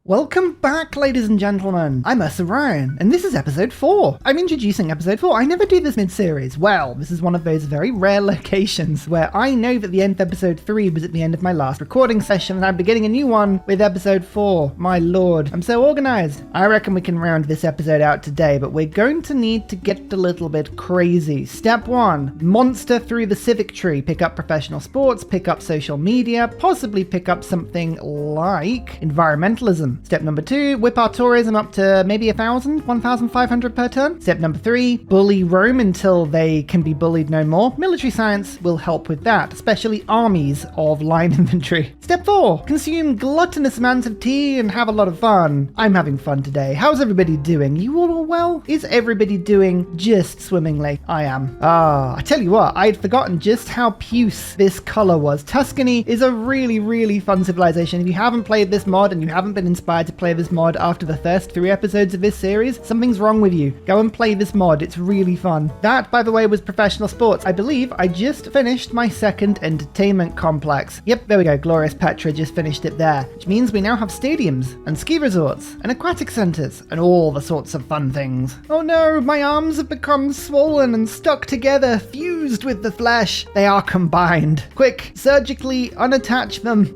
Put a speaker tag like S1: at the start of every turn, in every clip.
S1: Welcome back, ladies and gentlemen. I'm Ursa Ryan, and this is episode 4. I'm introducing episode 4. I never do this mid-series. Well, this is one of those very rare locations where I know that the end of episode 3 was at the end of my last recording session, and I'm beginning a new one with episode 4. My lord, I'm so organized. I reckon we can round this episode out today, but we're going to need to get a little bit crazy. Step 1, monster through the civic tree. Pick up professional sports, pick up social media, possibly pick up something like environmentalism. Step number 2, whip our tourism up to maybe 1,500 per turn. Step number 3, bully Rome until they can be bullied no more. Military science will help with that, especially armies of line infantry. Step 4, consume gluttonous amounts of tea and have a lot of fun. I'm having fun today. How's everybody doing? You all well? Is everybody doing just swimmingly? I am. I tell you what, I'd forgotten just how puce this color was. Tuscany is a really fun civilization. If you haven't played this mod and you haven't been inspired to play this mod after the first 3 episodes of this series, something's wrong with you. Go and play this mod. It's really fun. That, by the way, was professional sports. I believe I just finished my second entertainment complex. Yep, there we go. Glorious Petra just finished it there, which means we now have stadiums and ski resorts and aquatic centers and all the sorts of fun things. Oh no, my arms have become swollen and stuck together, fused with the flesh. They are combined. Quick, surgically unattach them.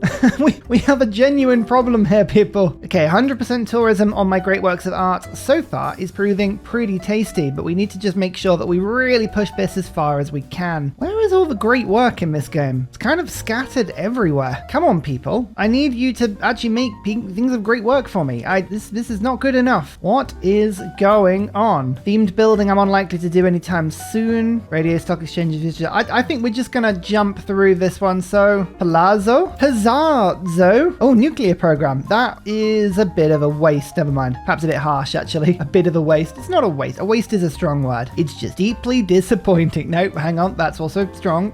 S1: we have a genuine problem here, people. Okay, 100% tourism on my great works of art so far is proving pretty tasty, but we need to just make sure that we really push this as far as we can. Where is all the great work in this game? It's kind of scattered everywhere. Come on, people. I need you to actually make things of great work for me. This is not good enough. What is going on? Themed building I'm unlikely to do anytime soon. Radio stock exchange. I think we're just gonna jump through this one. So, Palazzo? Oh, nuclear program. That is a bit of a waste. Never mind. Perhaps a bit harsh, actually. A bit of a waste. It's not a waste. A waste is a strong word. It's just deeply disappointing. Nope, hang on. That's also strong.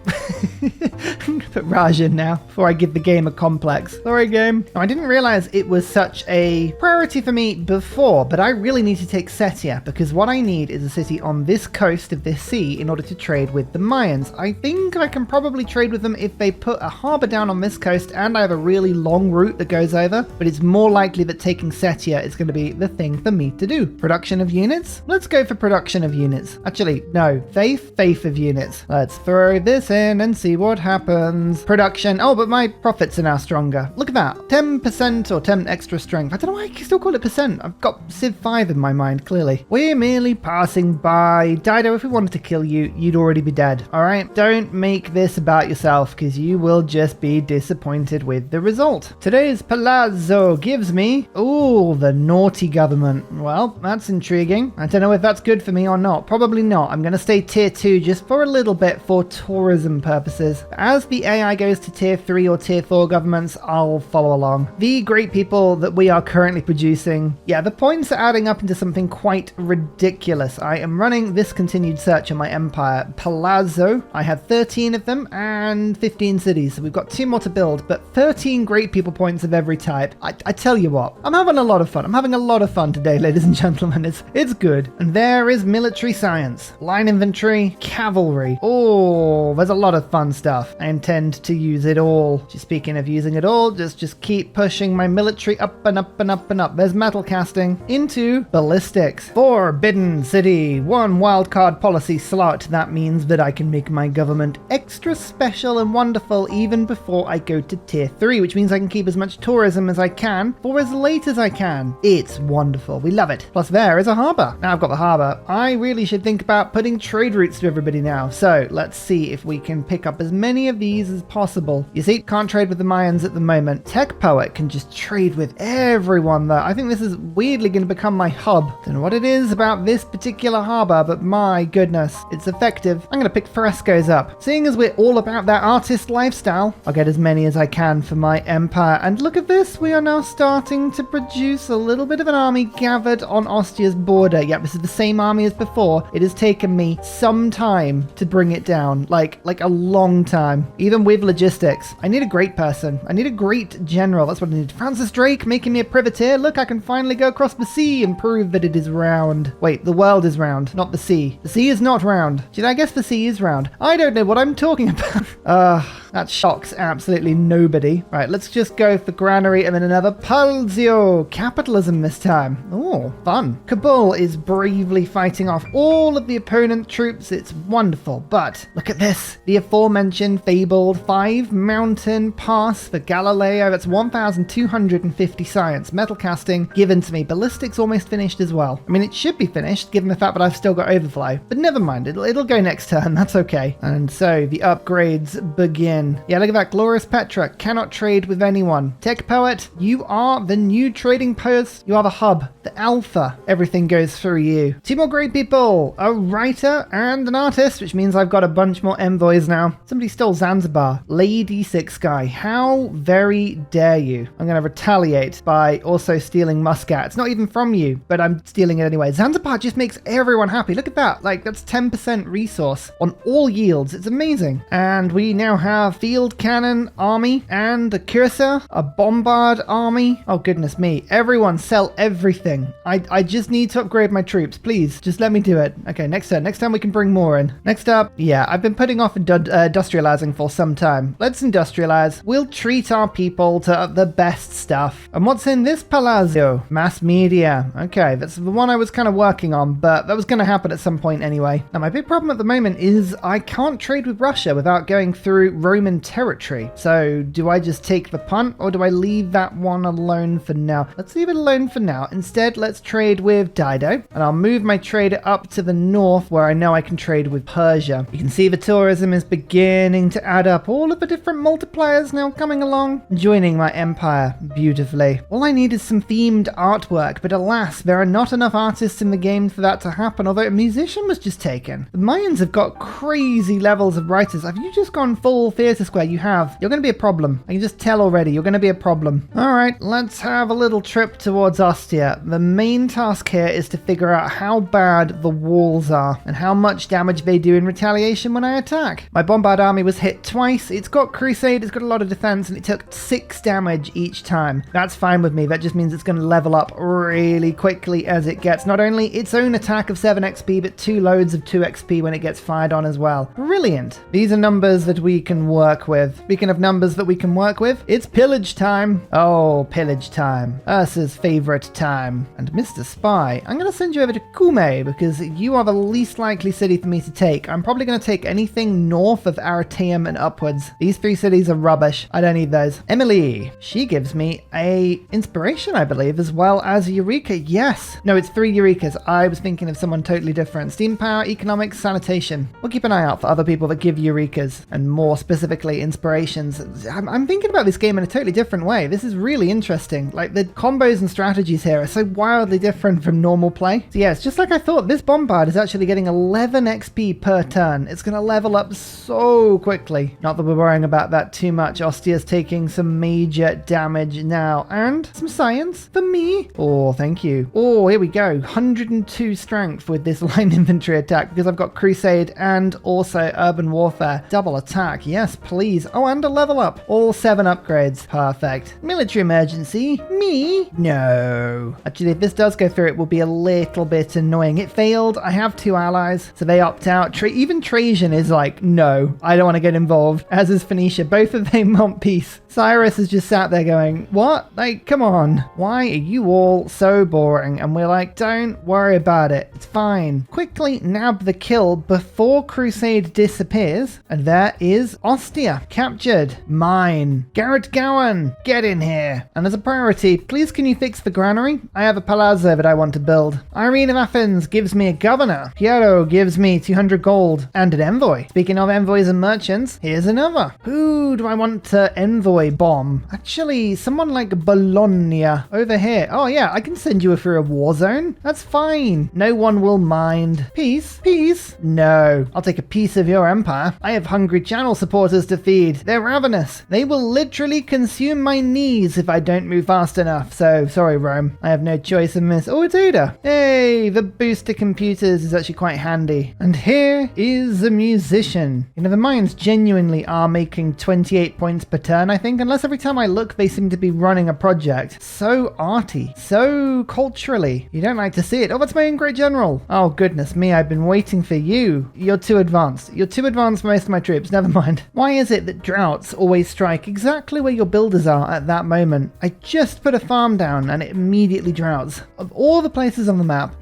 S1: I'm gonna put Raj in now before I give the game a complex. Sorry, game. Now, I didn't realize it was such a priority for me before, but I really need to take Setia because what I need is a city on this coast of this sea in order to trade with the Mayans. I think I can probably trade with them if they put a harbor down on this coast and I have a really long route that goes over, but it's more likely that taking Setia is going to be the thing for me to do. Production of units? Let's go for production of units. Actually, no. Faith of units. Let's throw this in and see what happens. Production. Oh, but my profits are now stronger. Look at that. 10% or 10 extra strength. I don't know why I still call it percent. I've got Civ 5 in my mind, clearly. We're merely passing by. Dido, if we wanted to kill you, you'd already be dead. Alright? Don't make this about yourself, because you will just be disappointed with the result. Today's Palazzo gives me... Ooh, the naughty government. Well, that's intriguing. I don't know if that's good for me or not. Probably not. I'm going to stay tier 2 just for a little bit for tourism purposes. As the AI goes to tier 3 or tier 4 governments, I'll follow along. The great people that we are currently producing, yeah, the points are adding up into something quite ridiculous. I am running this continued search on my empire. Palazzo, I have 13 of them and 15 cities, so we've got 2 more to build, but 13 great people points of every type. I tell you what, I'm having a lot of fun. I'm having a lot of fun today, ladies and gentlemen. It's good. And there is military science, line infantry, cavalry. Oh, there's a lot of fun stuff. I intend to use it all. Just speaking of using it all, just keep pushing my military up and up and up and up. There's metal casting into ballistics. Forbidden city, 1 wildcard policy slot. That means that I can make my government extra special and wonderful even before I go to tier 3, which means I can keep as much tourism as I can for as late as I can. It's wonderful. We love it. Plus there is a harbor. Now I've got the harbor. I really should think about putting trade routes to everybody now. So let's see if we can pick up as many of these as possible. You see, can't trade with the Mayans at the moment. Tech Poet can just trade with everyone though. I think this is weirdly going to become my hub. Don't know what it is about this particular harbor, but my goodness, it's effective. I'm going to pick frescoes up. Seeing as we're all about that artist lifestyle, I'll get as many as I can for my empire. And look at this. We are now starting to produce a little bit of an army gathered on Austria's border. Yep, this is the same army as before. It has taken me some time to bring it down, like a long time, even with logistics. I need a great person. I need a great general. That's what I need. Francis Drake making me a privateer. Look, I can finally go across the sea and prove that it is is round. Wait, the world is round, not the sea. The sea is not round. Did I guess the sea is round? I don't know what I'm talking about. That shocks absolutely nobody. Right, let's just go for granary and then another Pulsio. Capitalism this time. Oh, fun. Kabul is bravely fighting off all of the opponent troops. It's wonderful, but look at this. The aforementioned fabled 5 mountain pass for Galileo. That's 1,250 science. Metal casting given to me. Ballistics almost finished as well. I mean, it should be finished given the fact that I've still got overflow, but never mind. It'll go next turn. That's okay. And so the upgrades begin. Yeah, look at that. Glorious Petra cannot trade with anyone. Tech Poet, you are the new trading post. You are the hub, the alpha. Everything goes through you. 2 more great people. A writer and an artist, which means I've got a bunch more envoys now. Somebody stole Zanzibar. Lady 6 guy. How very dare you? I'm going to retaliate by also stealing Muscat. It's not even from you, but I'm stealing it anyway. Zanzibar just makes everyone happy. Look at that. Like, that's 10% resource on all yields. It's amazing. And we now have field cannon army and a cursor, a bombard army. Oh goodness me, everyone sell everything. I just need to upgrade my troops, please just let me do it. Okay, next time we can bring more in. Next up, yeah, I've been putting off industrializing for some time. Let's industrialize. We'll treat our people to the best stuff. And what's in this palazzo? Mass media. Okay, that's the one I was kind of working on, but that was going to happen at some point anyway. Now my big problem at the moment is I can't trade with Russia without going through Roman territory. So do I just take the punt or do I leave that one alone for now? Let's leave it alone for now. Instead, let's trade with Dido, and I'll move my trader up to the north where I know I can trade with Persia. You can see the tourism is beginning to add up. All of the different multipliers now coming along, joining my empire beautifully. All I need is some themed artwork, but alas, there are not enough artists in the game for that to happen, although a musician was just taken. The Mayans have got crazy levels of writers. Have you just gone full theatre square? You have. You're going to be a problem. I can just tell already. You're going to be a problem. All right, let's have a little trip towards Ostia. The main task here is to figure out how bad the walls are and how much damage they do in retaliation when I attack. My bombard army was hit twice. It's got crusade, it's got a lot of defense, and it took 6 damage each time. That's fine with me. That just means it's going to level up really quickly as it gets not only its own attack of 7 XP, but 2 loads of 2 XP when it gets fired on as well. Brilliant. These are numbers that we can work with. Speaking of numbers that we can work with, it's pillage time. Oh, pillage time. Ursa's favorite time. And Mr. Spy, I'm going to send you over to Kume because you are the least likely city for me to take. I'm probably going to take anything north of Arataeum and upwards. These 3 cities are rubbish. I don't need those. Emily, she gives me a inspiration, I believe, as well as Eureka. Yes. No, it's 3 Eurekas. I was thinking of someone totally different. Steam power, economics, sanitation. We'll keep an eye out for other people that give Eurekas and more specifically inspirations. I'm thinking about this game in a totally different way. This is really interesting. Like, the combos and strategies here are so wildly different from normal play. So yeah, it's just like I thought. This bombard is actually getting 11 XP per turn. It's going to level up so quickly. Not that we're worrying about that too much. Ostia's taking some major damage now. And some science for me. Oh, thank you. Oh, here we go. 102 strength with this line infantry attack because I've got crusade and also urban warfare. Double attack. Yes, please. Oh, and a level up. All 7 upgrades. Perfect. Military emergency. Me? No. Actually, if this does go through, it will be a little bit annoying. It failed. I have 2 allies, so they opt out. Even Trajan is like, no, I don't want to get involved, as is Phoenicia. Both of them want peace. Cyrus is just sat there going, what? Like, come on. Why are you all so boring? And we're like, don't worry about it. It's fine. Quickly nab the kill before Crusade disappears. And there is Ostia. Captured. Mine. Garrett Gowan, get in here. And as a priority, please can you fix the granary? I have a palazzo that I want to build. Irene of Athens gives me a governor. Piero gives me 200 gold and an envoy. Speaking of envoys and merchants, here's another. Who do I want to envoy bomb? Actually, someone like Bologna over here. Oh yeah, I can send you through a war zone. That's fine. No one will mind. Peace? Peace? No. I'll take a piece of your empire. I have hungry channel supporters to feed. They're ravenous. They will literally consume my knees if I don't move fast enough. So, sorry Rome. I have no choice in this. Oh, it's Ada. Hey, the booster computers is actually quite handy. And here is a musician. You know, the Mayans genuinely are making 28 points per turn, I think. Unless every time I look, they seem to be running a project. So arty. So culturally. You don't like to see it. Oh, that's my ingrate general. Oh, goodness me, I've been waiting for you. You're too advanced. You're too advanced for most of my troops. Never mind. Why is it that droughts always strike exactly where your builders are at that moment? I just put a farm down and it immediately droughts. Of all the places on the map,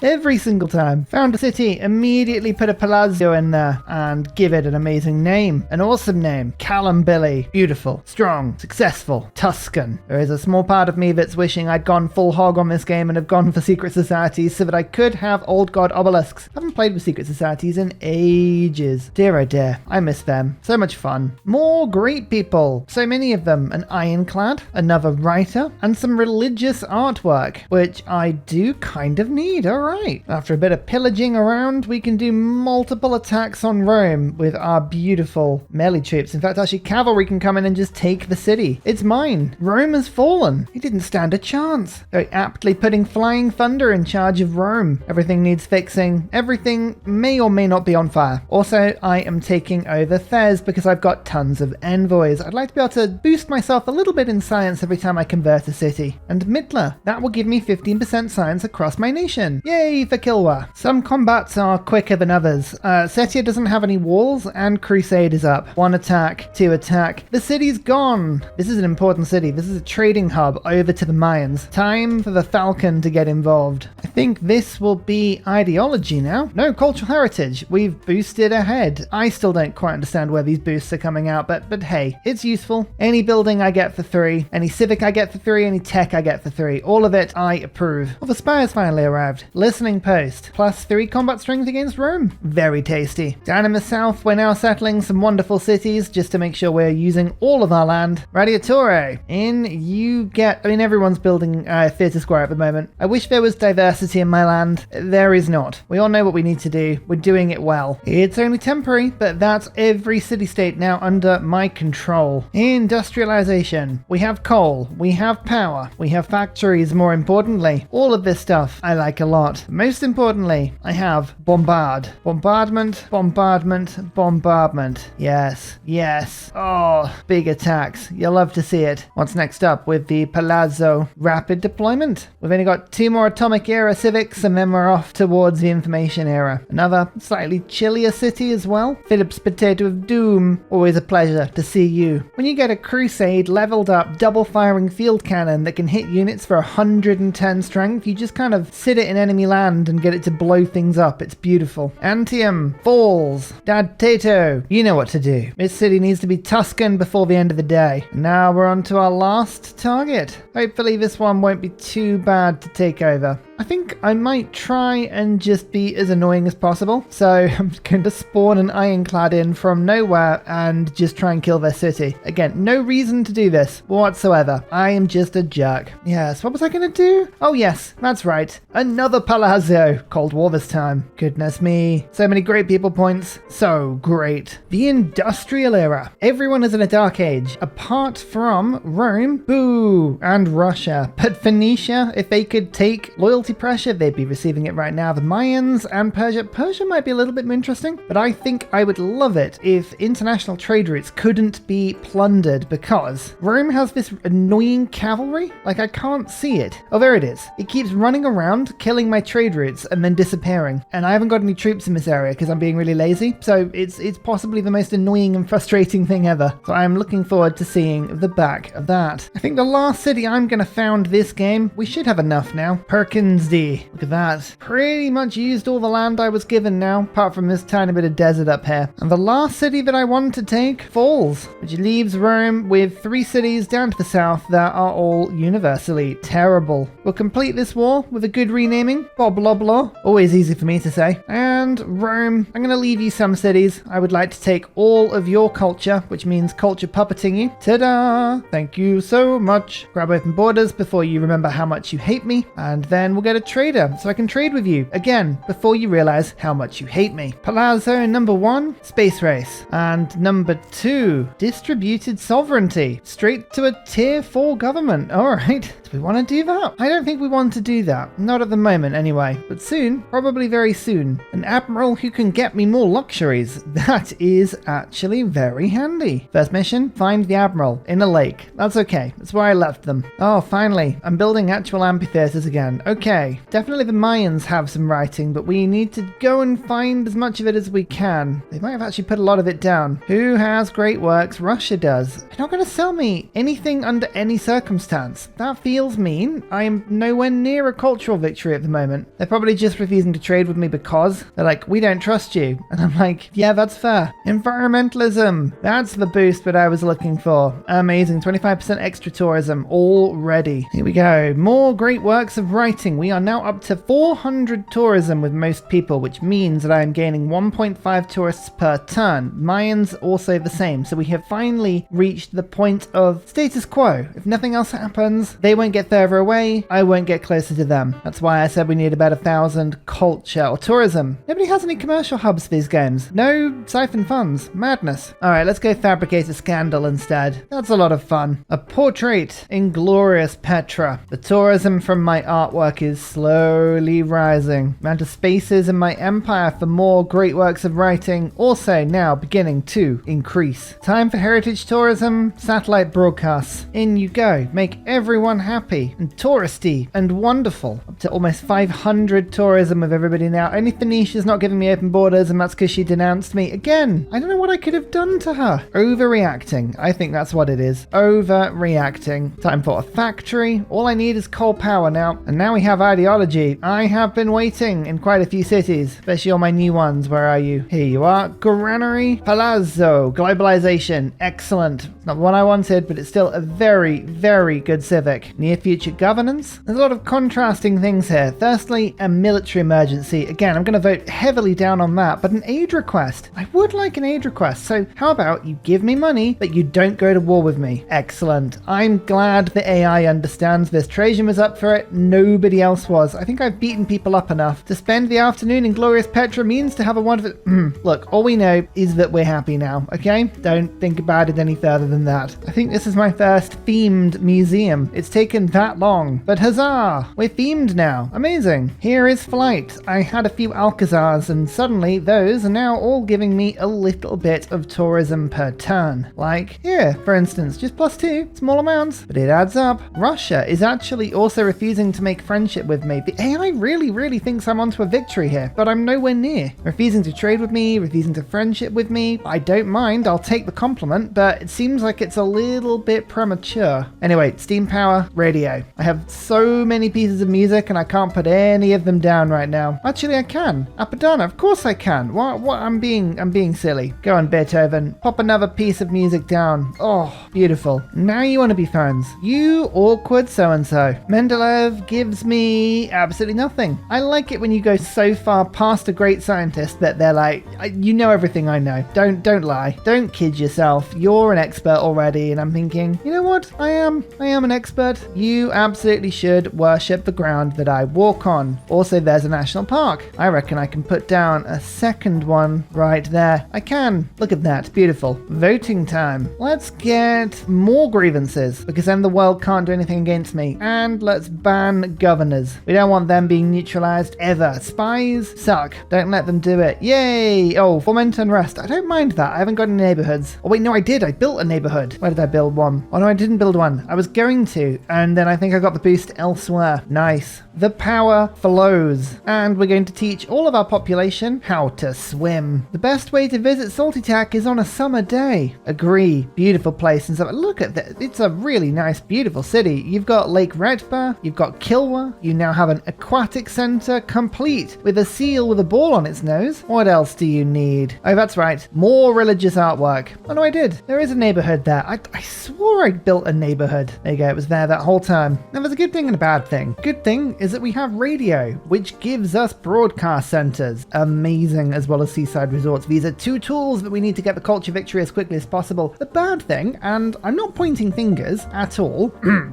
S1: every single time. Found a city, immediately put a palazzo in there and give it an amazing name. An awesome name. Callum Billy. Beautiful, strong, successful, Tuscan. There is a small part of me that's wishing I'd gone full hog on this game and have gone for secret societies so that I could have old god obelisks. I haven't played with secret societies in ages. Dear oh dear, I miss them. So much fun. More great people. So many of them. An ironclad, another writer, and some religious artwork, which I do kind of need. Alright. After a bit of pillaging around, we can do multiple attacks on Rome with our beautiful melee troops. In fact, actually, cavalry can come in and just take the city. It's mine. Rome has fallen. He didn't stand a chance. Very aptly putting Flying Thunder in charge of Rome. Everything needs fixing. Everything may or may not be on fire. Also, I am taking over Fez because I've got tons of envoys. I'd like to be able to boost myself a little bit in science every time I convert a city. And Midler, that will give me 15% science across my nation. Yay for Kilwa. Some combats are quicker than others. Setia doesn't have any walls and Crusade is up. 1 attack, 2 attack. The city's gone. This is an important city. This is a trading hub over to the Mayans. Time for the Falcon to get involved. I think this will be ideology now. No, cultural heritage. We've boosted ahead. I still don't quite understand where these boosts are coming out, but hey, it's useful. Any building I get for 3, any civic I get for 3, any tech I get for 3. All of it I approve. Well, the spires finally arrived. Listening post. +3 combat strength against Rome. Very tasty. Down in the south, we're now settling some wonderful cities just to make sure we're using all of our land. Radiatore. In you get... I mean, everyone's building Theatre Square at the moment. I wish there was diversity in my land. There is not. We all know what we need to do. We're doing it well. It's only temporary, but that's every city-state now under my control. Industrialization. We have coal. We have power. We have factories, more importantly. All of this stuff I like a lot. Most importantly, I have bombard. Bombardment, bombardment, bombardment. Yes, yes. Oh, big attacks. You'll love to see it. What's next up with the Palazzo? Rapid deployment. We've only got 2 more atomic era civics and then we're off towards the information era. Another slightly chillier city as well. Philip's Potato of Doom. Always a pleasure to see you. When you get a Crusade leveled up double firing field cannon that can hit units for 110 strength, you just kind of sit it in enemy land and get it to blow things up. It's beautiful. Antium falls. Dad Tato, you know what to do. This city needs to be Tuscan before the end of the day. Now we're on to our last target. Hopefully this one won't be too bad to take over. I think I might try and just be as annoying as possible. So I'm going to spawn an ironclad in from nowhere and just try and kill their city. Again, no reason to do this whatsoever. I am just a jerk. Yes, what was I going to do? Oh yes, that's right. Another palazzo. Cold War this time. Goodness me. So many great people points. So great. The industrial era. Everyone is in a dark age. Apart from Rome, boo, and Russia. But Phoenicia, if they could take loyalty pressure, they'd be receiving it right now. The Mayans and Persia. Persia might be a little bit more interesting, but I think I would love it if international trade routes couldn't be plundered because Rome has this annoying cavalry. Like, I can't see it. Oh, there it is. It keeps running around, killing my trade routes and then disappearing. And I haven't got any troops in this area because I'm being really lazy. So it's possibly the most annoying and frustrating thing ever. So I'm looking forward to seeing the back of that. I think the last city I'm going to found this game, we should have enough now. Perkins D. Look at that. Pretty much used all the land I was given now, apart from this tiny bit of desert up here. And the last city that I want to take falls, which leaves Rome with 3 cities down to the south that are all universally terrible. We'll complete this war with a good renaming. Bob blah blah. Always easy for me to say. And Rome, I'm going to leave you some cities. I would like to take all of your culture, which means culture puppeting you. Ta-da! Thank you so much. Grab open borders before you remember how much you hate me. And then we'll get a trader so I can trade with you again before you realize how much you hate me. Palazzo number 1, space race. And number 2, distributed sovereignty. Straight to a tier 4 government. All right. we want to do that? I don't think we want to do that. Not at the moment, anyway. But soon, probably very soon. An admiral who can get me more luxuries. That is actually very handy. First mission, find the admiral in a lake. That's okay. That's where I left them. Oh, finally. I'm building actual amphitheaters again. Okay. Definitely the Mayans have some writing, but we need to go and find as much of it as we can. They might have actually put a lot of it down. Who has great works? Russia does. They're not going to sell me anything under any circumstance. That feels mean. I am nowhere near a cultural victory at the moment. They're probably just refusing to trade with me because they're like, we don't trust you. And I'm like, yeah, that's fair. Environmentalism. That's the boost that I was looking for. Amazing. 25% extra tourism already. Here we go. More great works of writing. We are now up to 400 tourism with most people, which means that I am gaining 1.5 tourists per turn. Mayans also the same. So we have finally reached the point of status quo. If nothing else happens, they won't get further away. I won't get closer to them. That's why I said we need about 1,000 culture or tourism. Nobody has any commercial hubs for these games. No siphon funds. Madness. All right, let's go fabricate a scandal instead. That's a lot of fun. A portrait in glorious Petra. The tourism from my artwork is slowly rising. Amount of spaces in my empire for more great works of writing also now beginning to increase. Time for heritage tourism, satellite broadcasts. In you go. Make everyone happy and touristy and wonderful. Up to almost 500 tourism with everybody now. Only Phoenicia's not giving me open borders, and that's because she denounced me. Again, I don't know what I could have done to her. Overreacting. I think that's what it is. Overreacting. Time for a factory. All I need is coal power now. And now we have ideology. I have been waiting in quite a few cities, especially all my new ones. Where are you? Here you are. Granary. Palazzo. Globalization. Excellent. Not the one I wanted, but it's still a very, very good civic. Near future governance. There's a lot of contrasting things here. Firstly, a military emergency. Again, I'm going to vote heavily down on that, but an aid request. I would like an aid request. So how about you give me money, but you don't go to war with me? Excellent. I'm glad the AI understands this. Trajan was up for it. Nobody else was. I think I've beaten people up enough. To spend the afternoon in glorious Petra means to have a wonderful... Look, all we know is that we're happy now, okay? Don't think about it any further than that. I think this is my first themed museum. It's taken that long, but huzzah! We're themed now. Amazing. Here is flight. I had a few Alcazars, and suddenly those are now all giving me a little bit of tourism per turn. Like here, for instance, just +2, small amounts, but it adds up. Russia is actually also refusing to make friendship with me. The AI really thinks I'm onto a victory here, but I'm nowhere near. Refusing to trade with me, refusing to friendship with me. I don't mind, I'll take the compliment, but it seems like it's a little bit premature. Anyway, steam power, radio. I have so many pieces of music and I can't put any of them down right now. Actually, I can. Apadana, of course I can. What? I'm being silly. Go on, Beethoven. Pop another piece of music down. Oh, beautiful. Now you want to be friends. You awkward so-and-so. Mendeleev gives me absolutely nothing. I like it when you go so far past a great scientist that they're like, you know everything I know. Don't lie. Don't kid yourself. You're an expert already. And I'm thinking, you know what? I am an expert. You absolutely should worship the ground that I walk on. Also, there's a national park. I reckon I can put down a second one right there. I can. Look at that. Beautiful. Voting time. Let's get more grievances because then the world can't do anything against me. And let's ban governors. We don't want them being neutralized ever. Spies suck. Don't let them do it. Yay! Oh, foment unrest. I don't mind that. I haven't got any neighborhoods. Oh wait, no, I did. I built a neighborhood. Where did I build one? Oh no, I didn't build one. I was going to, and then I think I got the boost elsewhere. Nice. The power flows. And we're going to teach all of our population how to swim. The best way to visit Saltytac is on a summer day. Agree. Beautiful place and stuff. Look at that. It's a really nice, beautiful city. You've got Lake Retba. You've got Kilwa. You now have an aquatic center complete with a seal with a ball on its nose. What else do you need? Oh, that's right. More religious artwork. Oh no, I did. There is a neighborhood there. I swore I built a neighborhood. There you go. It was there that whole time. Now there's a good thing and a bad thing. Good thing is that we have radio, which gives us broadcast centers. Amazing, as well as seaside resorts. These are two tools that we need to get the culture victory as quickly as possible. The bad thing, and I'm not pointing fingers at all,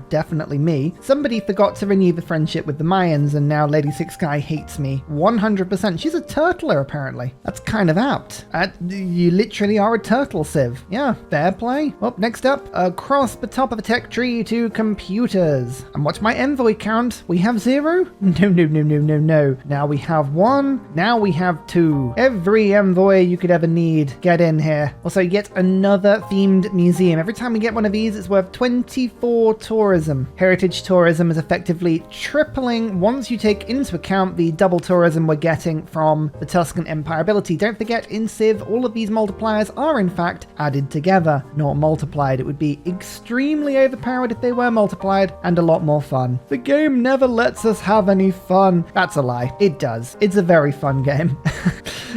S1: definitely me, somebody forgot to renew the friendship with the Mayans and now Lady Six Sky hates me 100%. She's a turtler apparently. That's kind of apt. You literally are a turtle, Civ. Yeah, fair play. Yay! Well, next up, across the top of a tech tree to computers. And what's my envoy count? We have 0? No. Now we have 1. Now we have 2. Every envoy you could ever need. Get in here. Also, yet another themed museum. Every time we get one of these, it's worth 24 tourism. Heritage tourism is effectively tripling once you take into account the double tourism we're getting from the Tuscan Empire ability. Don't forget, in Civ, all of these multipliers are in fact added together, not multiplied. It would be extremely overpowered if they were multiplied, and a lot more fun. The game never lets us have any fun. That's a lie. It does. It's a very fun game.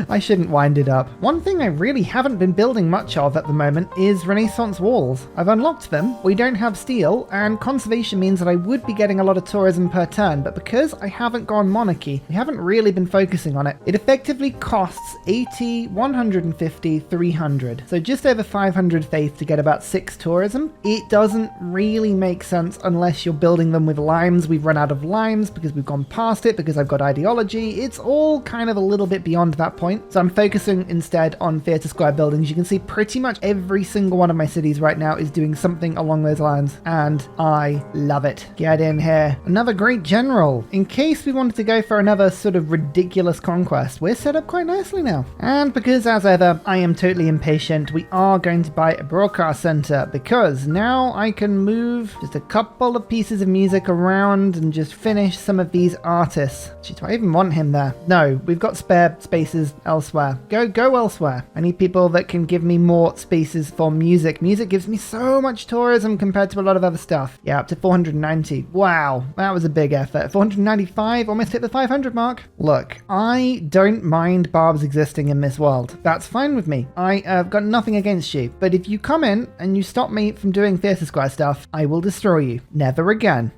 S1: I shouldn't wind it up. One thing I really haven't been building much of at the moment is Renaissance walls. I've unlocked them, we don't have steel, and conservation means that I would be getting a lot of tourism per turn, but because I haven't gone monarchy, we haven't really been focusing on it. It effectively costs 80, 150, 300. So just over 500 faith to get about 6 tourism. It doesn't really make sense unless you're building them with limes. We've run out of limes because we've gone past it, because I've got ideology. It's all kind of a little bit beyond that point. So I'm focusing instead on theatre square buildings. You can see pretty much every single one of my cities right now is doing something along those lines, and I love it. Get in here. Another great general. In case we wanted to go for another sort of ridiculous conquest, we're set up quite nicely now. And because, as ever, I am totally impatient, we are going to buy a broadcast center, because now I can move just a couple of pieces of music around and just finish some of these artists. Gee, do I even want him there? No, we've got spare spaces elsewhere. Go elsewhere. I need people that can give me more spaces for music. Music gives me so much tourism compared to a lot of other stuff. Yeah, up to 490. Wow, that was a big effort. 495, almost hit the 500 mark. Look, I don't mind barbs existing in this world. That's fine with me. I have got nothing against you. But if you come in and you stop me from doing Theatre Square stuff, I will destroy you. Never again.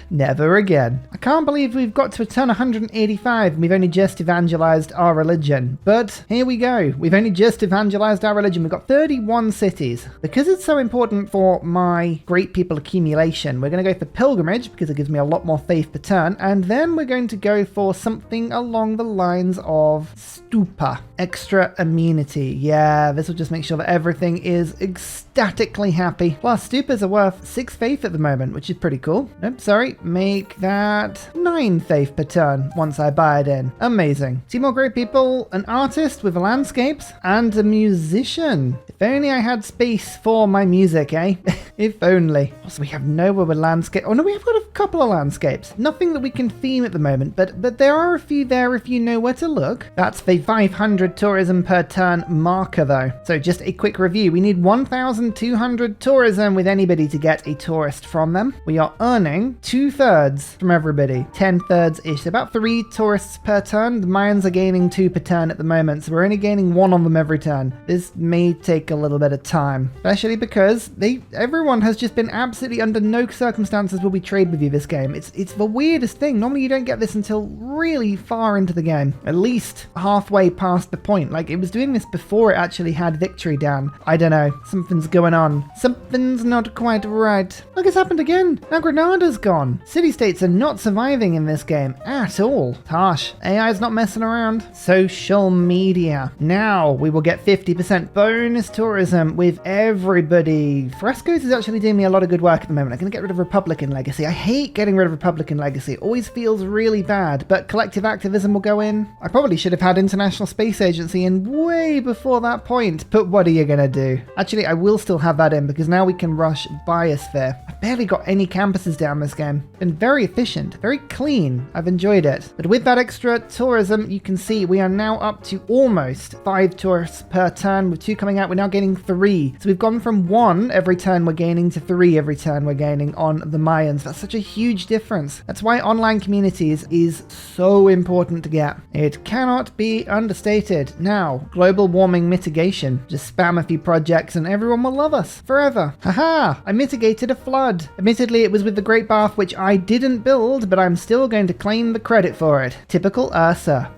S1: Never again. I can't believe we've got to a turn 185 and we've only just evangelized our religion. But here we go. We've only just evangelized our religion. We've got 31 cities. Because it's so important for my great people accumulation, we're going to go for pilgrimage because it gives me a lot more faith per turn. And then we're going to go for something along the lines of stupa. Extra amenity. Yeah, this will just make sure that everything is ecstatically happy. Plus, stupas are worth 6 faith at the moment, which is pretty cool. Nope, sorry. Make that 9 faith per turn once I buy it in. Amazing. 2 more great people, an artist with landscapes, and a musician. If only I had space for my music, eh? If only. Also, we have nowhere with landscape. Oh no, we have got a couple of landscapes. Nothing that we can theme at the moment, but there are a few there if you know where to look. That's the 500 tourism per turn marker though. So just a quick review. We need 1,200 tourism with anybody to get a tourist from them. We are earning 2/3 from everybody. 10/3-ish. So about 3 tourists per turn. The Mayans are gaining 2 per turn at the moment, so we're only gaining 1 on them every turn. This may take a little bit of time, especially because everyone has just been absolutely under no circumstances will we trade with you this game. It's the weirdest thing. Normally you don't get this until really far into the game, at least halfway past the point. Like, it was doing this before it actually had victory down. I don't know. Something's going on. Something's not quite right. Look, it's happened again. Now Granada's gone. City-states are not surviving in this game at all. Harsh. AI's not messing around. Social media. Now we will get 50% bonus tourism with everybody. Frescoes is actually doing me a lot of good work at the moment. I'm going to get rid of Republican Legacy. I hate getting rid of Republican Legacy. It always feels really bad, but collective activism will go in. I probably should have had International Space Agency in way before that point, but what are you going to do? Actually, I will still have that in because now we can rush Biosphere. I've barely got any campuses down this game. Been very efficient, very clean. I've enjoyed it. But with that extra tourism, you can see we are now up to almost 5 tourists per turn. With 2 coming out, we're now gaining 3. So we've gone from 1 every turn we're gaining to 3 every turn we're gaining on the Mayans. That's such a huge difference. That's why online communities is so important to get. It cannot be understated. Now, global warming mitigation. Just spam a few projects and everyone will love us forever. Haha! I mitigated a flood. Admittedly, it was with the Great Bath, which I didn't build, but I'm still going to claim the credit for it. Typical Ursa.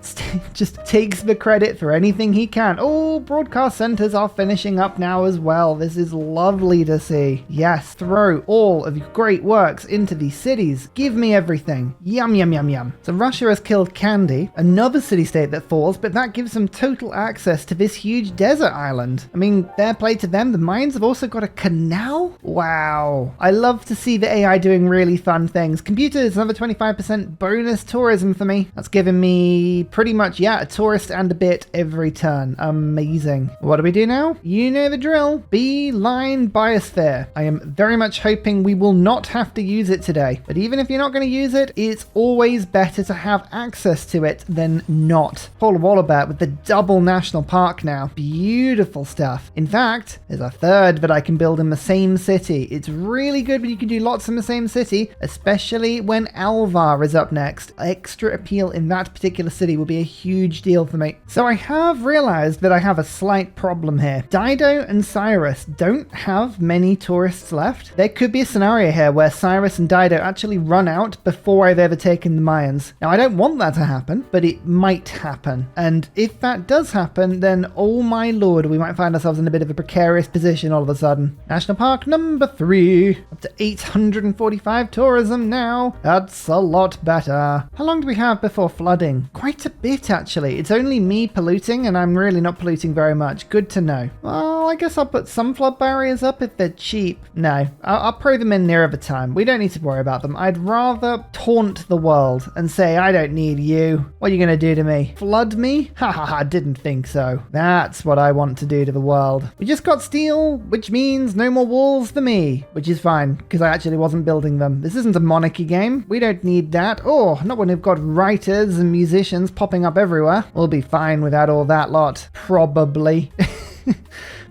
S1: Just takes the credit for anything he can. Oh, broadcast centers are finishing up now as well. This is lovely to see. Yes, throw all of your great works into these cities. Give me everything. Yum, yum, yum, yum. So Russia has killed Kandy, another city-state that falls, but that gives them total access to this huge desert island. I mean, fair play to them. The mines have also got a canal. Wow. I love to see the AI doing really fun things. Computers, another 25% bonus tourism for me. That's giving me pretty much, yeah, a tourist and a bit every turn. Amazing. What do we do now? You know the drill. Beeline biosphere. I am very much hoping we will not have to use it today. But even if you're not going to use it, it's always better to have access to it than not. Paul Wallabat with the double national park now. Beautiful stuff. In fact, there's a third that I can build in the same city. It's really good when you can do lots in the same city, especially when Alvar is up next. Extra appeal in that particular city will be a huge deal for me. So I have realized that I have a slight problem here. Dido and Cyrus don't have many tourists left. There could be a scenario here where Cyrus and Dido actually run out before I've ever taken the Mayans. Now I don't want that to happen, but it might happen. And if that does happen, then oh my lord, we might find ourselves in a bit of a precarious position all of a sudden. National Park number 3, up to 845 tourism now. That's a lot better. How long do we have before flooding? Quite a bit actually. It's only me polluting and I'm really not polluting very much. Good to know. Well, I guess I'll put some flood barriers up if they're cheap. No, I'll pro them in nearer the time. We don't need to worry about them. I'd rather taunt the world and say, I don't need you. What are you going to do to me? Flood me? Ha ha ha, didn't think so. That's what I want to do to the world. We just got steel, which means no more walls for me, which is fine because I actually wasn't building them. This isn't a monarchy game. We don't need that. Oh, not when we've got writers and musicians popping up everywhere. We'll be fine without all that lot. Probably.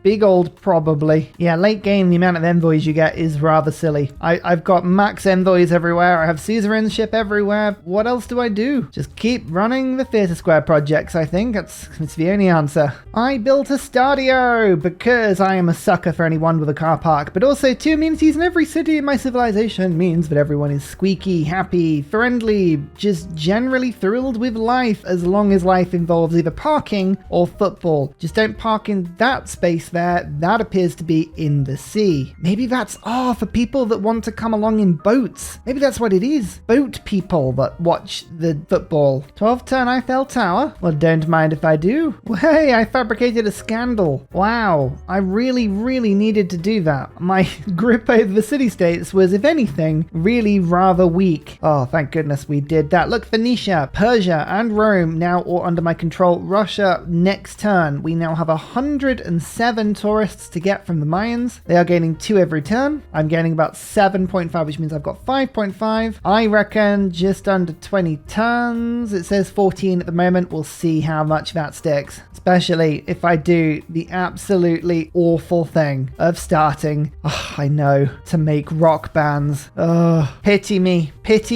S1: Big old probably. Yeah, late game, the amount of envoys you get is rather silly. I've got max envoys everywhere. I have suzerainship everywhere. What else do I do? Just keep running the Theatre Square projects, I think. It's the only answer. I built a stadio because I am a sucker for anyone with a car park, but also 2 amenities in every city in my civilization means that everyone is squeaky, happy, friendly, just generally thrilled with life as long as life involves either parking or football. Just don't park in that space there. That appears to be in the sea. Maybe that's for people that want to come along in boats. Maybe that's what it is. Boat people that watch the football. 12 turn Eiffel Tower. Well, don't mind if I do. Well, hey, I fabricated a scandal. Wow, I really needed to do that. My grip over the city-states was, if anything, really rather weak. Oh, thank goodness we did that. Look, Phoenicia, Persia, and Rome now all under my control. Russia next turn. We now have 107 tourists to get from the Mayans. They are gaining 2 every turn. I'm gaining about 7.5, which means I've got 5.5. I reckon just under 20 turns. It says 14 at the moment. We'll see how much that sticks. Especially if I do the absolutely awful thing of starting, I know, to make rock bands. Pity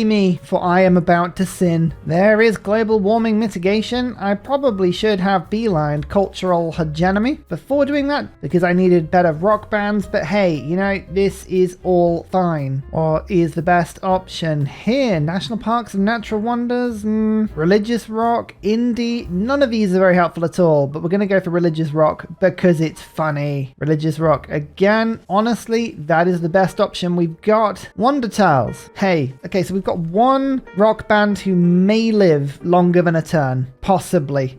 S1: me, for I am about to sin. There is global warming mitigation. I probably should have beelined cultural hegemony before doing that because I needed better rock bands, but hey, you know, this is all fine. Or is the best option here? National parks and natural wonders, religious rock, indie, none of these are very helpful at all, but we're going to go for religious rock because it's funny. Religious rock again. Honestly, that is the best option we've got. Wonder Tiles. Hey, okay, so we've got one rock band who may live longer than a turn. Possibly.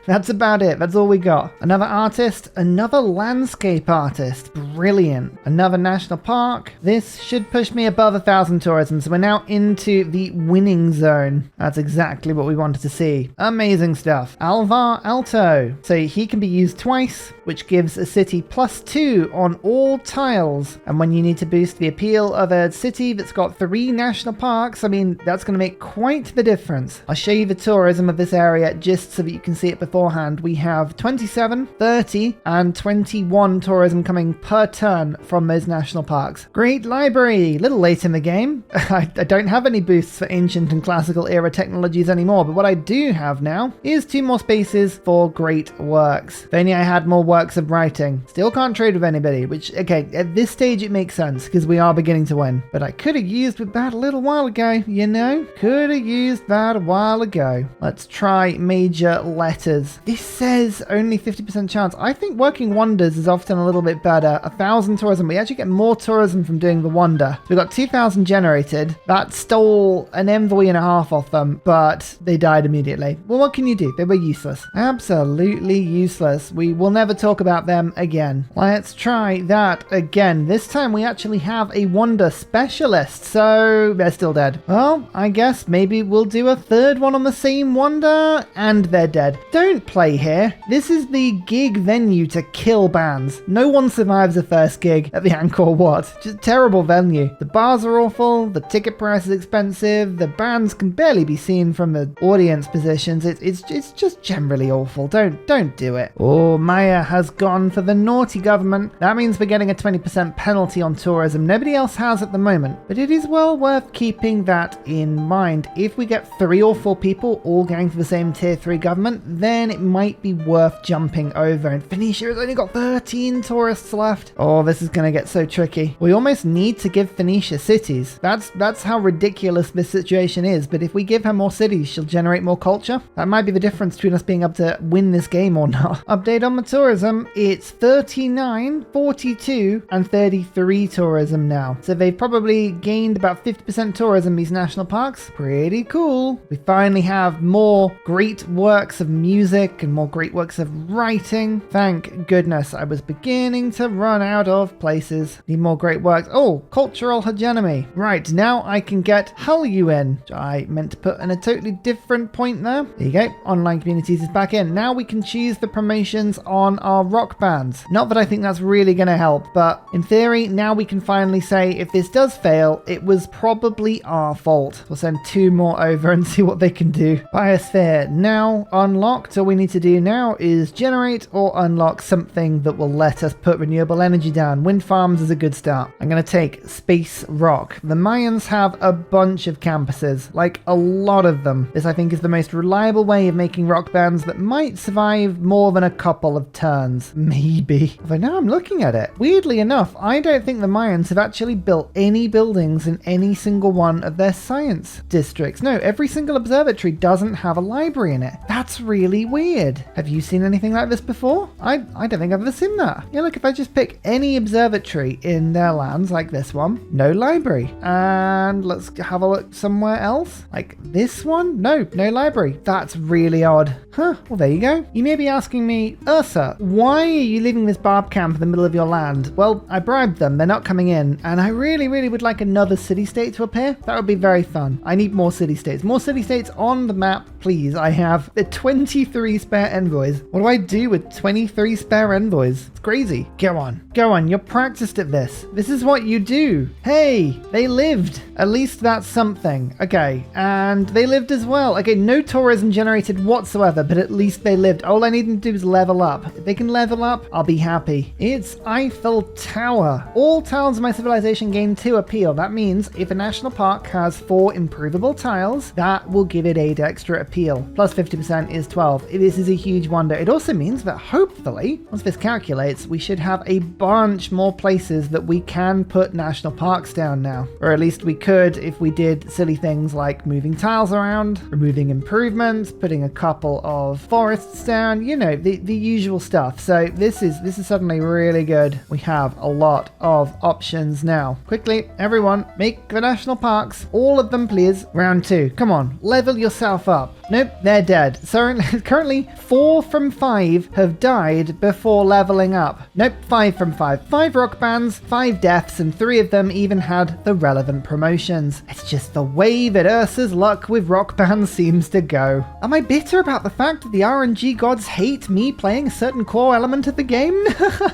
S1: That's about it. That's all we got. Another artist, another landscape artist. Brilliant. Another national park. This should push me above 1,000 tourism. So we're now into the winning zone. That's exactly what we wanted to see. Amazing stuff. Alvar Alto. So he can be used twice, which gives a city +2 on all tiles. And when you need to boost the appeal of a city that's got 3 national parks, I mean, that's going to make quite the difference. I'll show you the tourism of this area just so that you can see it beforehand. We have 27, 30, and 21 tourism coming per turn from those national parks. Great library. Little late in the game. I don't have any boosts for ancient and classical era technologies anymore, but what I do have now is 2 more spaces for great works. If only I had more works of writing. Still can't trade with anybody, which, okay, at this stage it makes sense because we are beginning to win. But I could have used with that a little while ago, you know? Could have used that a while ago. Let's try major letters. This says only 50% chance. I think working wonders is often a little bit better. 1,000 tourism. We actually get more tourism from doing the wonder. We got 2,000 generated. That stole an envoy and a half off them, but they died immediately. Well, what can you do? They were useless. Absolutely useless. We will never talk about them again. Let's try that again. This time we actually have a wonder specialist, so they're still dead. Well, I guess maybe we'll do a third one on the same wonder, and they're dead. Don't play here. This is the gig venue to kill bands. No one survives a first gig at the Angkor Wat. Just terrible venue. The bars are awful, the ticket price is expensive, the bands can barely be seen from the audience positions. It's just generally awful. Don't do it. Oh, Maya has gone for the naughty government. That means we're getting a 20% penalty on tourism. Nobody else has at the moment, but it is well worth keeping that in mind. If we get 3 or 4 people all going for the same tier 3 government, then it might be worth jumping over. And Phoenicia has only got 13 tourists left. Oh, this is going to get so tricky. We almost need to give Phoenicia cities. That's how ridiculous this situation is. But if we give her more cities, she'll generate more culture. That might be the difference between us being able to win this game or not. Update on the tourism. It's 39, 42, and 33 tourism now. So they've probably gained about 50% tourism, these national parks. Pretty cool. We finally have more great works of music and more great works of writing. Thank goodness. I was beginning to run out of places. Need more great works. Oh, cultural hegemony. Right, now I can get Hulyuin. I meant to put in a totally different point there. There you go. Online communities is back in. Now we can choose the promotions on our rock bands. Not that I think that's really going to help, but in theory, now we can finally say if this does fail, it was probably our fault. We'll send 2 more over and see what they can do. Biosphere now unlocked. All we need to do now is generate or unlock something that will let us put renewable energy down. Wind farms is a good start. I'm going to take Space Rock. The Mayans have a bunch of campuses, like a lot of them. This I think is the most reliable way of making rock bands that might survive more than a couple of turns. Maybe. Although now I'm looking at it. Weirdly enough, I don't think the Mayans have actually built any buildings in any single one of their science districts. No, every single observatory doesn't have a library in it. That's really weird. Have you seen anything like this before? I don't think I've ever seen that. Yeah, look, if I just pick any observatory in their lands, like this one, no library. And let's have a look somewhere else. Like this one? No library. That's really odd. Huh, well there you go. You may be asking me, Ursa, why are you leaving this barb camp in the middle of your land? Well, I bribed them, they're not coming in, and I really would like another city-state to appear. That would be very fun. I need more city-states. More city-states on the map, please. I have 23 spare envoys. What do I do with 23 spare envoys? It's crazy. Go on, you're practiced at this. This is what you do. Hey, they lived. At least that's something. Okay, and they lived as well. Okay, no tourism generated whatsoever, but at least they lived. All I need them to do is level up. If they can level up, I'll be happy. It's Eiffel Tower. All towns in my civilization gain 2 appeal. That means if a national park has 4 improvable tiles, that will give it 8 extra appeal. Plus 50% is 12. This is a huge wonder. It also means that hopefully, once this calculates, we should have a bunch more places that we can put national parks down now. Or at least we could if we did silly things like moving tiles around, removing improvements, putting a couple of forests down, you know, the usual stuff. So this is suddenly really good. We have a lot of options now. Quickly, everyone, make the national parks, all of them please. Round 2, come on, level yourself up. Nope, they're dead. So currently 4 from 5 have died before leveling up. Nope, 5 from 5. 5 rock bands, 5 deaths, and 3 of them even had the relevant promotions. It's just the way that Ursa's luck with rock bands seems to go. Am I bitter about the fact that the RNG gods hate me playing a certain core element of the game?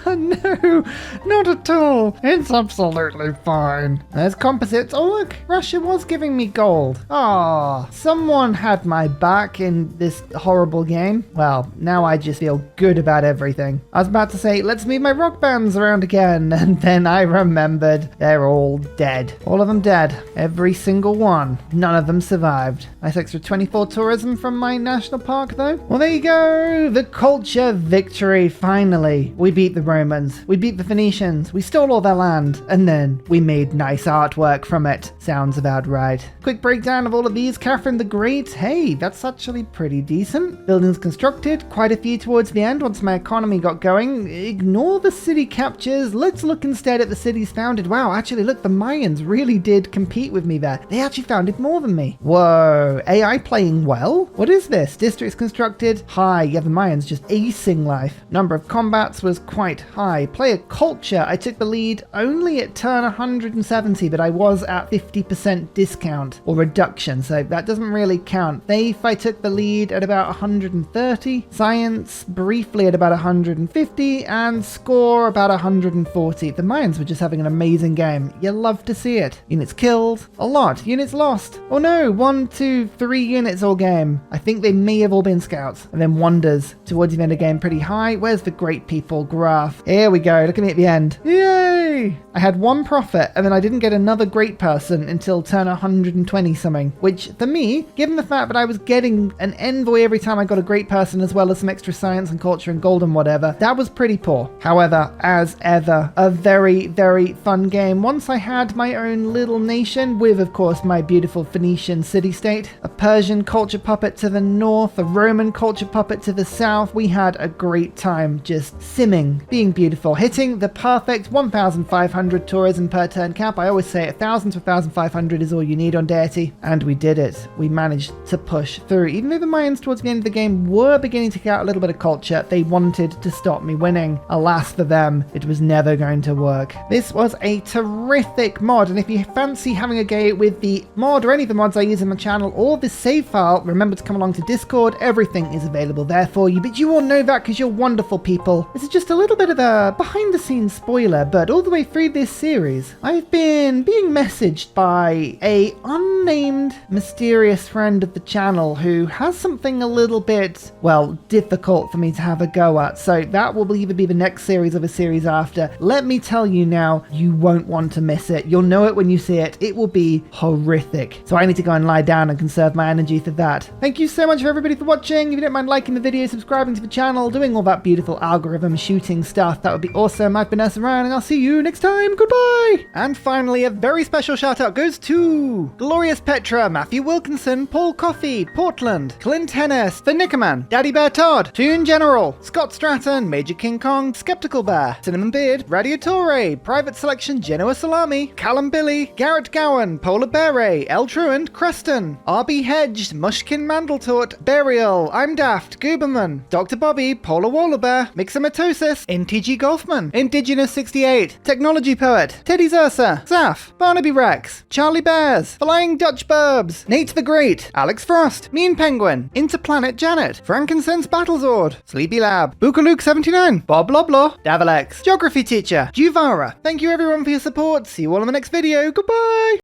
S1: No, not at all. It's absolutely fine. There's composites. Oh look, Russia was giving me gold. Ah, someone had my back in this horrible game. Well, now I just feel good about everything. I was about to say, let's move my rock bands around again, and then I remembered they're all dead. All of them dead. Every single one. None of them survived. Nice extra 24 tourism from my national park though. Well, there you go. The culture victory, finally. We beat the Romans. We beat the Phoenicians. We stole all their land. And then we made nice artwork from it. Sounds about right. Quick breakdown of all of these. Catherine the Great. Hey, that's that's actually pretty decent. Buildings constructed, quite a few towards the end once my economy got going. Ignore the city captures. Let's look instead at the cities founded. Wow, actually look, the Mayans really did compete with me there. They actually founded more than me. Whoa, AI playing well? What is this? Districts constructed, high. Yeah, the Mayans just acing life. Number of combats was quite high. Player culture, I took the lead only at turn 170, but I was at 50% discount or reduction, so that doesn't really count. Faith, I took the lead at about 130. Science, briefly at about 150, and score about 140. The Mayans were just having an amazing game. You love to see it. Units killed, a lot. Units lost. Oh no, 1, 2, 3 units all game. I think they may have all been scouts. And then wonders towards the end of the game pretty high. Where's the great people graph? Here we go. Look at me at the end. Yay! I had 1 prophet, and then I didn't get another great person until turn 120 something, which for me, given the fact that I was getting an envoy every time I got a great person, as well as some extra science and culture and gold and whatever, that was pretty poor. However, as ever, a very, very fun game. Once I had my own little nation with, of course, my beautiful Phoenician city-state, a Persian culture puppet to the north, a Roman culture puppet to the south, we had a great time just simming, being beautiful, hitting the perfect 1,500 tourism per turn cap. I always say 1,000 to 1,500 is all you need on Deity, and we did it. We managed to push through. Even though the Mayans towards the end of the game were beginning to get out a little bit of culture, they wanted to stop me winning. Alas for them, it was never going to work. This was a terrific mod, and if you fancy having a go with the mod or any of the mods I use on my channel or this save file, remember to come along to Discord. Everything is available there for you, but you all know that because you're wonderful people. This is just a little bit of a behind the scenes spoiler, but all the way through this series, I've been being messaged by a unnamed mysterious friend of the channel who has something a little bit, well, difficult for me to have a go at. So that will either be the next series or the series after. Let me tell you now, you won't want to miss it. You'll know it when you see it. It will be horrific. So I need to go and lie down and conserve my energy for that. Thank you so much for everybody for watching. If you don't mind liking the video, subscribing to the channel, doing all that beautiful algorithm shooting stuff, that would be awesome. I've been Ryan, and I'll see you next time. Goodbye. And finally, a very special shout out goes to Glorious Petra, Matthew Wilkinson, Paul Coffey, Portland, Clint Hennis, The Nickerman, Daddy Bear Todd, Toon General, Scott Stratton, Major King Kong, Skeptical Bear, Cinnamon Beard, Radiatore, Private Selection, Genoa Salami, Callum Billy, Garrett Gowan, Polar Beret, El Truant, Creston, RB Hedged, Mushkin Mandletort, Burial, I'm Daft, Gooberman, Dr. Bobby, Polar Wallabear, Mixomatosis, NTG Golfman, Indigenous 68, Technology Poet, Teddy Zursa, Zaf, Barnaby Rex, Charlie Bears, Flying Dutch Burbs, Nate the Great, Alex Frost, Mean Penguin, Interplanet Janet, Frankincense Battlezord, Sleepy Lab, Bookaluke 79, Bob Loblaw, Davalex, Geography Teacher, Juvara. Thank you everyone for your support. See you all in the next video. Goodbye!